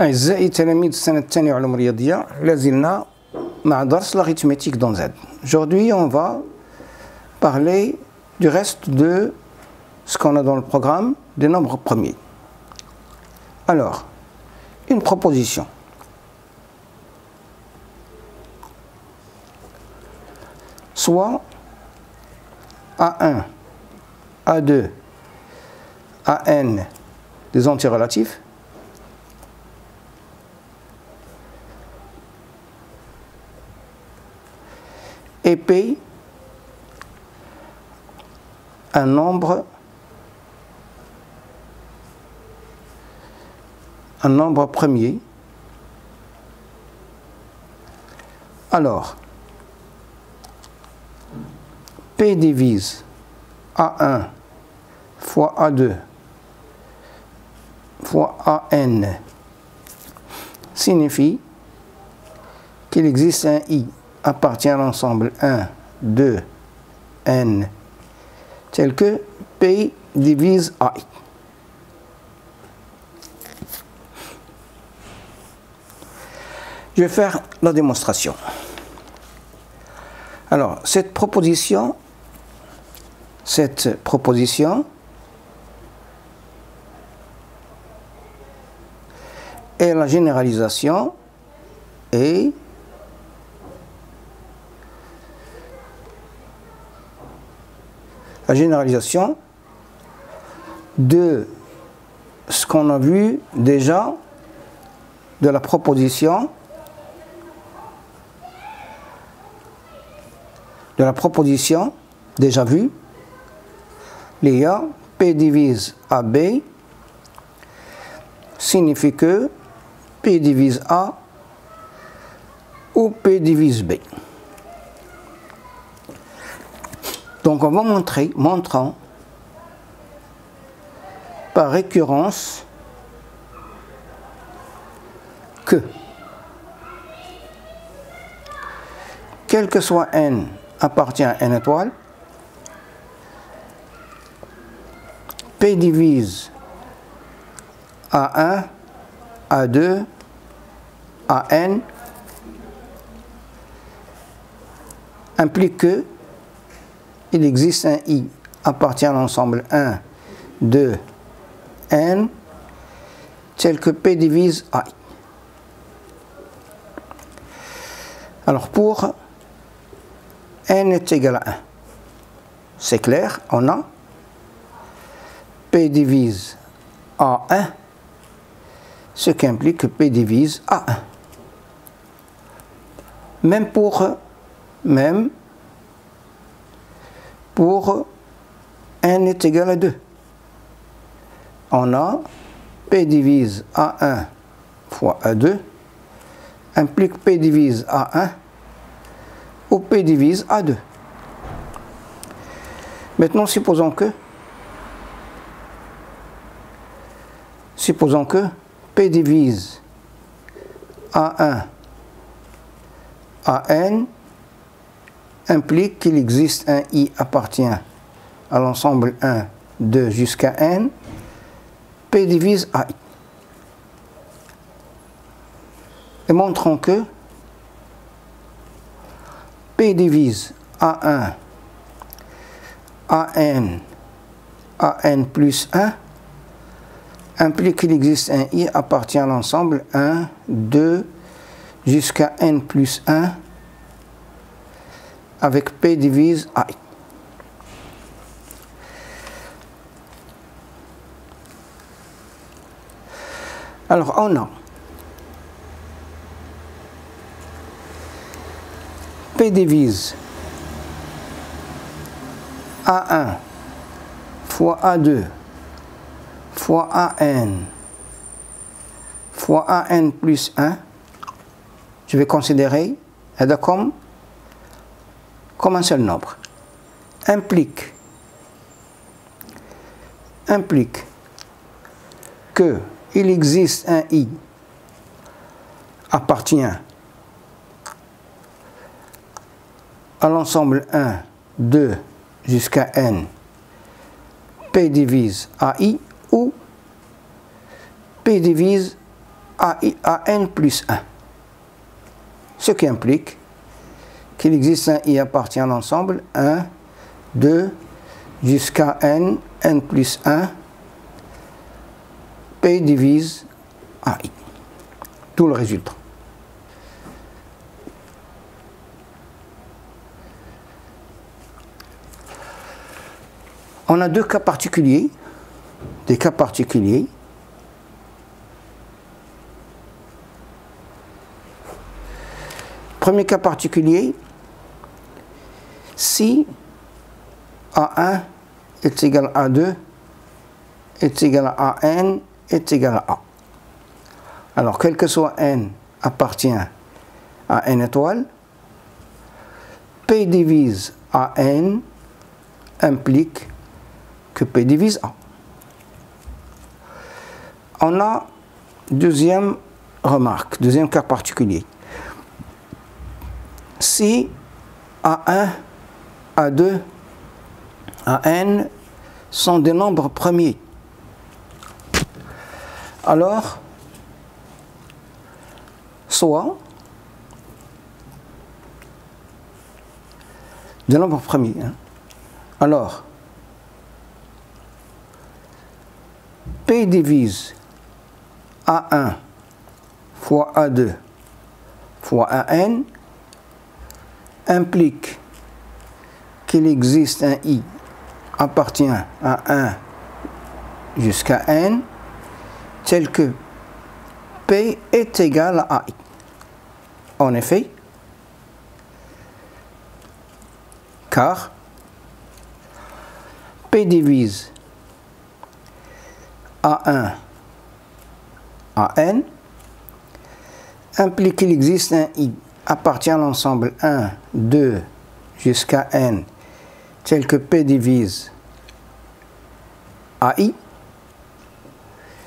أعزائي تلاميذ السنة الثانية علوم رياضية، لازلنا مع درس l'arithmétique dans Z. Aujourd'hui, on va parler du reste de ce qu'on a dans le programme des nombres premiers. Alors, une proposition. Soit A1, A2, AN des antirelatifs, et P un nombre premier. Alors, P divise A1 fois A2 fois AN signifie qu'il existe un I appartient à l'ensemble 1, 2, N, tel que P divise AI. Je vais faire la démonstration. Alors, cette proposition est la généralisation et de ce qu'on a vu déjà de la proposition déjà vue, l'IA P divise AB signifie que P divise A ou P divise B. Donc on va montrant par récurrence que quel que soit N appartient à N étoile, P divise A1, A2, AN implique que il existe un I appartient à l'ensemble 1, 2, N, tel que P divise AI. Alors pour N est égal à 1, c'est clair, on a P divise A1, ce qui implique que P divise A1. Même pour N est égal à 2. On a P divise A1 fois A2 implique P divise A1 ou P divise A2. Maintenant, supposons que P divise A1 AN implique qu'il existe un I appartient à l'ensemble 1, 2 jusqu'à N, P divise AI. Et montrons que P divise A1, AN plus 1 implique qu'il existe un I appartient à l'ensemble 1, 2 jusqu'à N plus 1 avec P divise AI. Alors on a P divise A1 fois A2 fois AN fois AN plus 1, je vais considérer comme un seul nombre, implique que il existe un I appartient à l'ensemble 1, 2 jusqu'à N, P divise AI ou P divise AN plus 1. Ce qui implique qu'il existe un I appartient à l'ensemble 1, 2, jusqu'à N, N plus 1, P divise AI. Tout le résultat. On a deux cas particuliers, des cas particuliers. Premier cas particulier, si A1 est égal à A2 est égal à AN est égal à A. Alors, quel que soit N appartient à N étoile, P divise AN implique que P divise A. On a deuxième remarque, deuxième cas particulier. Si A1, A2, AN sont des nombres premiers, alors soit des nombres premiers, alors P divise A1 fois A2 fois AN implique qu'il existe un I appartient à 1 jusqu'à N tel que P est égal à AI. En effet, car P divise A1 à N implique qu'il existe un I appartient à l'ensemble 1, 2 jusqu'à N tel que P divise AI,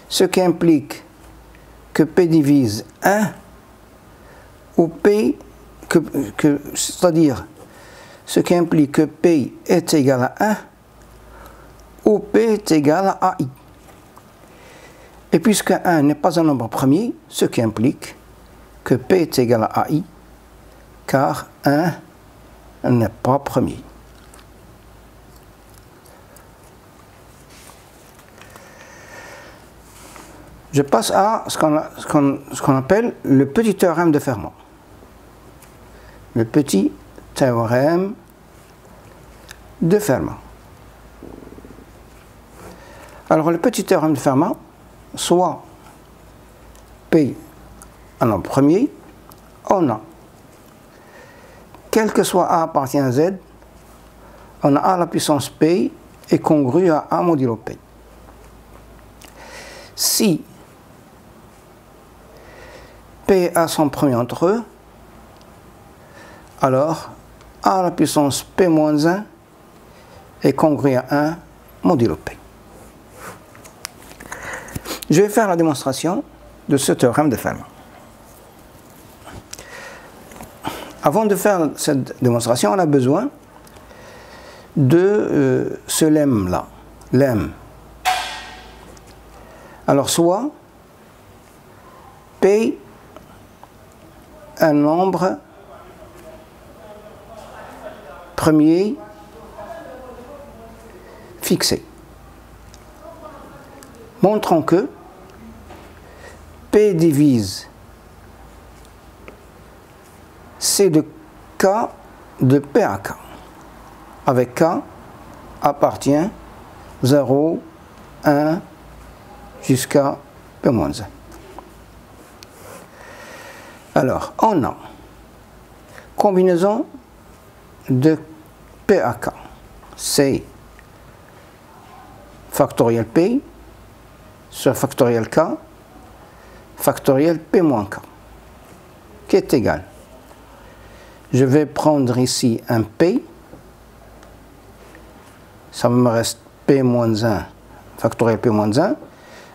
ce qui implique que P divise 1 ou P, c'est-à-dire ce qui implique que P est égal à 1 ou P est égal à AI. Et puisque 1 n'est pas un nombre premier, ce qui implique que P est égal à AI, car 1 n'est pas premier. Je passe à ce qu'on appelle le petit théorème de Fermat. Le petit théorème de Fermat. Alors le petit théorème de Fermat, soit P un nombre premier, on a, quel que soit A appartient à Z, on a A à la puissance P est congru à A modulo P. Si P a son premier entre eux, alors A à la puissance P moins 1 est congru à 1 modulo P. Je vais faire la démonstration de ce théorème de Fermat. Avant de faire cette démonstration, on a besoin de ce lemme-là, lemme. Alors, soit P un nombre premier fixé. Montrons que P divise C de K de P à K, avec K appartient 0, 1 jusqu'à P-1. Alors, on a combinaison de P à K, C factoriel P sur factoriel K factoriel P moins K, qui est égal. Je vais prendre ici un P, ça me reste P moins 1, factoriel P moins 1,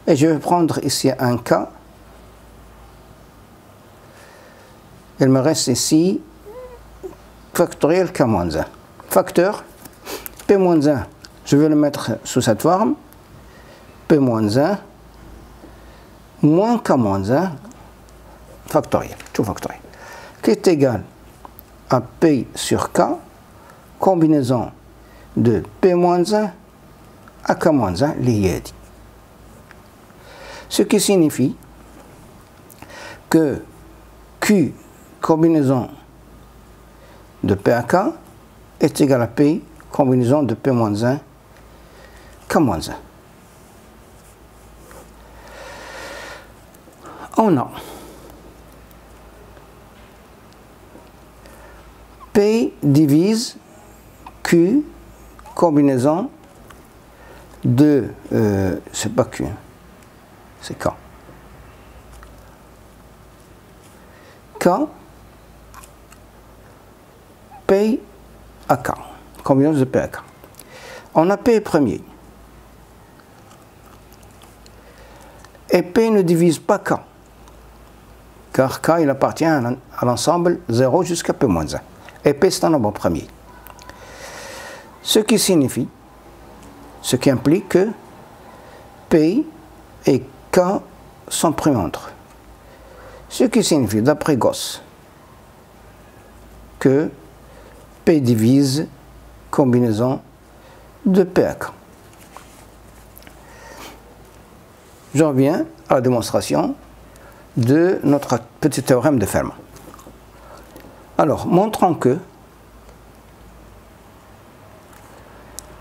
et je vais prendre ici un K, il me reste ici factoriel K moins 1. Facteur P moins 1, je vais le mettre sous cette forme, P moins 1, moins K moins 1, factoriel, tout factoriel, qui est égal à P sur K, combinaison de P-1 à K-1 lié. Ce qui signifie que Q, combinaison de P à K, est égal à P, combinaison de P-1, K-1. On a P divise Q, combinaison de, c'est pas Q, c'est K. K, P à K, combinaison de P à K. On a P premier. Et P ne divise pas K, car K il appartient à l'ensemble 0 jusqu'à P-1. Et P c'est un nombre premier. Ce qui signifie, ce qui implique que P et K sont pris entre eux. Ce qui signifie, d'après Gauss, que P divise combinaison de P à K. Je reviens à la démonstration de notre petit théorème de Fermat. Alors, montrons que,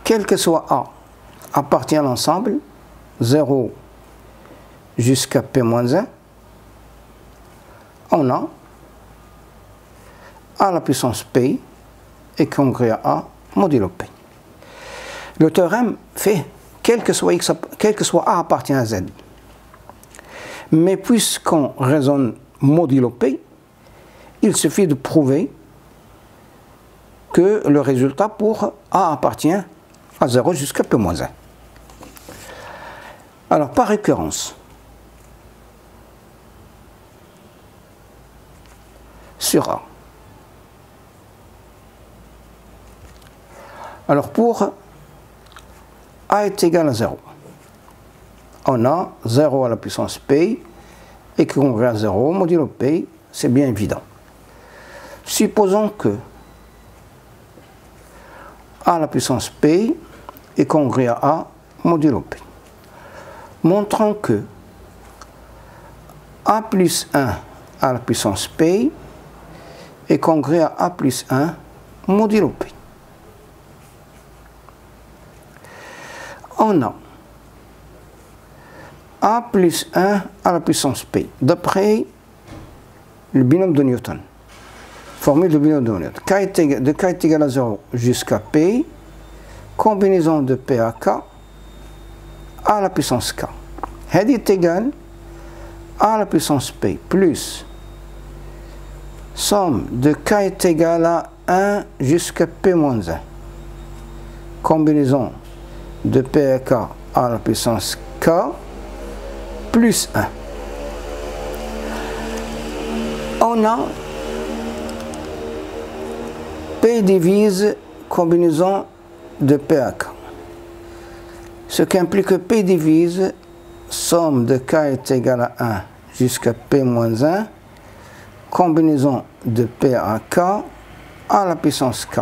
quel que soit A, appartient à l'ensemble 0 jusqu'à P-1, on a A à la puissance P est congrès à A modulo P. Le théorème fait quel que soit A appartient à Z. Mais puisqu'on raisonne modulo P, il suffit de prouver que le résultat pour A appartient à 0 jusqu'à P-1. Alors, par récurrence, sur A. Alors, pour A est égal à 0, on a 0 à la puissance P et congrès à 0 modulo P, c'est bien évident. Supposons que A à la puissance P est congrès à A modulo P. Montrons que A plus 1 à la puissance P est congrès à A plus 1 modulo P. On a A plus 1 à la puissance P, d'après le binôme de Newton. Formule du binôme de Newton. De K est égal à 0 jusqu'à P, combinaison de P à K, A à la puissance K. Head est égal A à la puissance P plus somme de K est égal à 1 jusqu'à P-1. Combinaison de P à K à la puissance K plus 1. On a P divise combinaison de P à K. Ce qui implique que P divise somme de K est égal à 1 jusqu'à P-1, combinaison de P à K à la puissance K.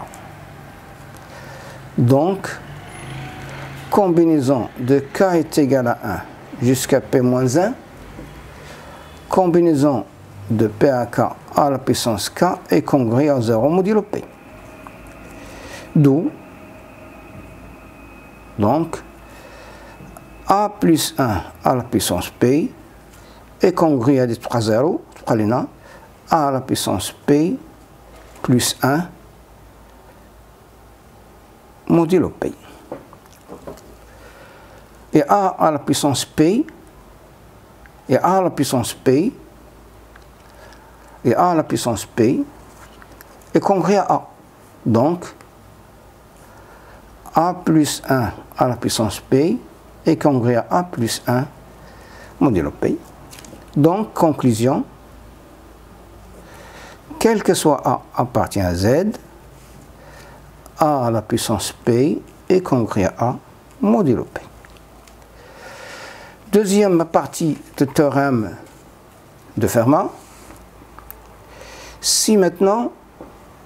Donc, combinaison de K est égal à 1 jusqu'à P-1, combinaison de P à K à la puissance K est congrès à 0 modulo P. D'où, donc, A plus 1 à la puissance P est congrès à des 3 0, 3 l'ENA, A à la puissance P plus 1 modulo P. Et A à la puissance P, et A à la puissance P, et A à la puissance P est congrès à A. Donc, A plus 1 à la puissance P est congrès à A plus 1 modulo P. Donc, conclusion, quel que soit A appartient à Z, A à la puissance P est congrès à A modulo P. Deuxième partie du théorème de Fermat, Si maintenant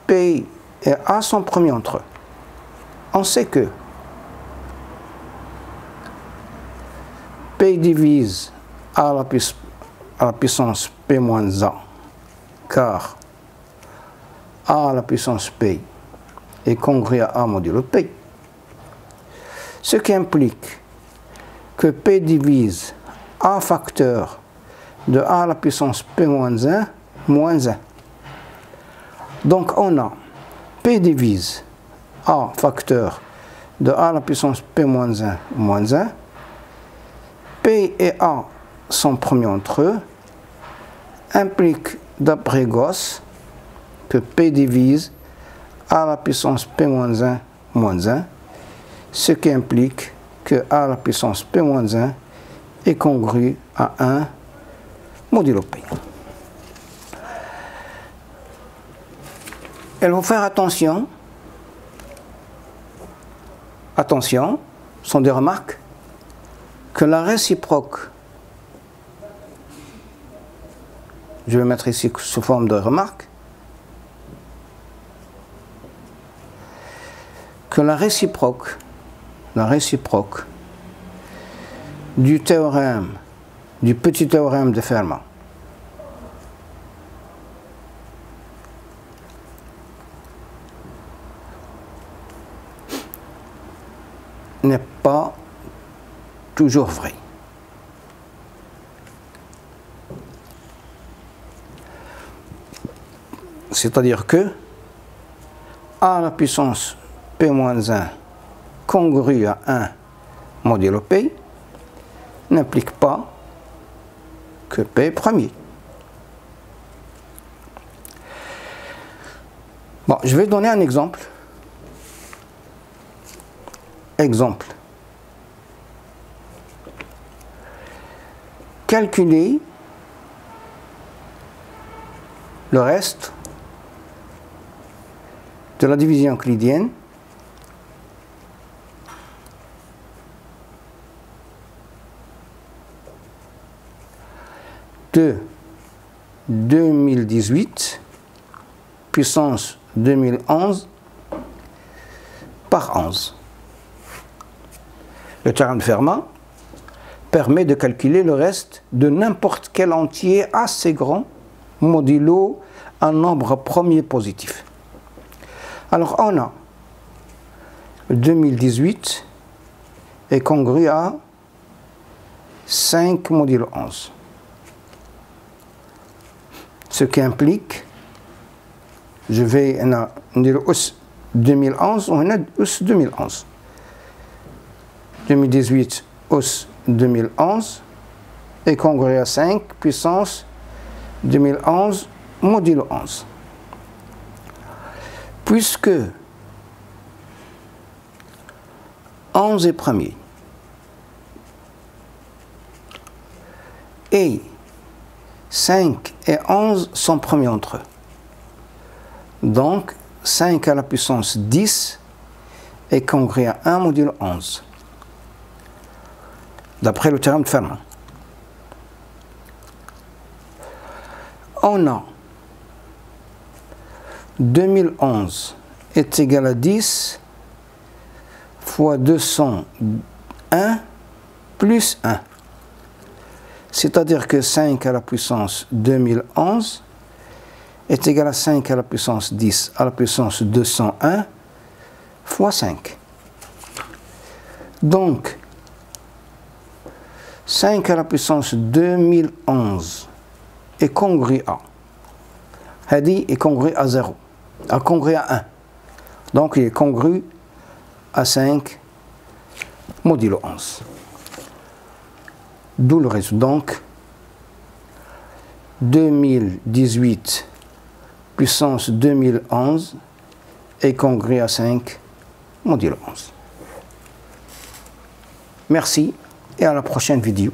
P et A sont premiers entre eux, on sait que P divise A à la puissance P moins A, car A à la puissance P est congru à A modulo P. Ce qui implique que P divise A facteur de A à la puissance P moins 1 moins 1. Donc on a P divise A facteur de A à la puissance P moins 1 moins 1. P et A sont premiers entre eux, implique d'après Gauss que P divise A à la puissance P moins 1 moins 1, ce qui implique que A à la puissance P moins 1 est congru à 1 modulo P. Il faut faire attention. Attention, ce sont des remarques, que la réciproque, je vais mettre ici sous forme de remarque, que la réciproque du théorème, du petit théorème de Fermat, n'est pas toujours vrai. C'est-à-dire que A à la puissance P moins 1 congru à 1 modulo P n'implique pas que P est premier. Bon, je vais donner un exemple. Exemple. Calculer le reste de la division euclidienne de 2018 puissance 2011 par 11. Le théorème de Fermat permet de calculer le reste de n'importe quel entier assez grand modulo un nombre premier positif. Alors on a 2018 est congru à 5 modulo 11. Ce qui implique, je vais dire 2011 ou 2011. 2018 os 2011 est congru à 5 puissance 2011 modulo 11. Puisque 11 est premier et 5 et 11 sont premiers entre eux, donc 5 à la puissance 10 est congru à 1 modulo 11. D'après le théorème de Fermat. On a 2011 est égal à 10 fois 201 plus 1. C'est-à-dire que 5 à la puissance 2011 est égal à 5 à la puissance 10 à la puissance 201 fois 5. Donc, 5 à la puissance 2011 est congru à, Hadi est congru à 0, congru à 1. Donc il est congru à 5 modulo 11. D'où le résultat. Donc 2018 puissance 2011 est congru à 5 modulo 11. Merci et à la prochaine vidéo.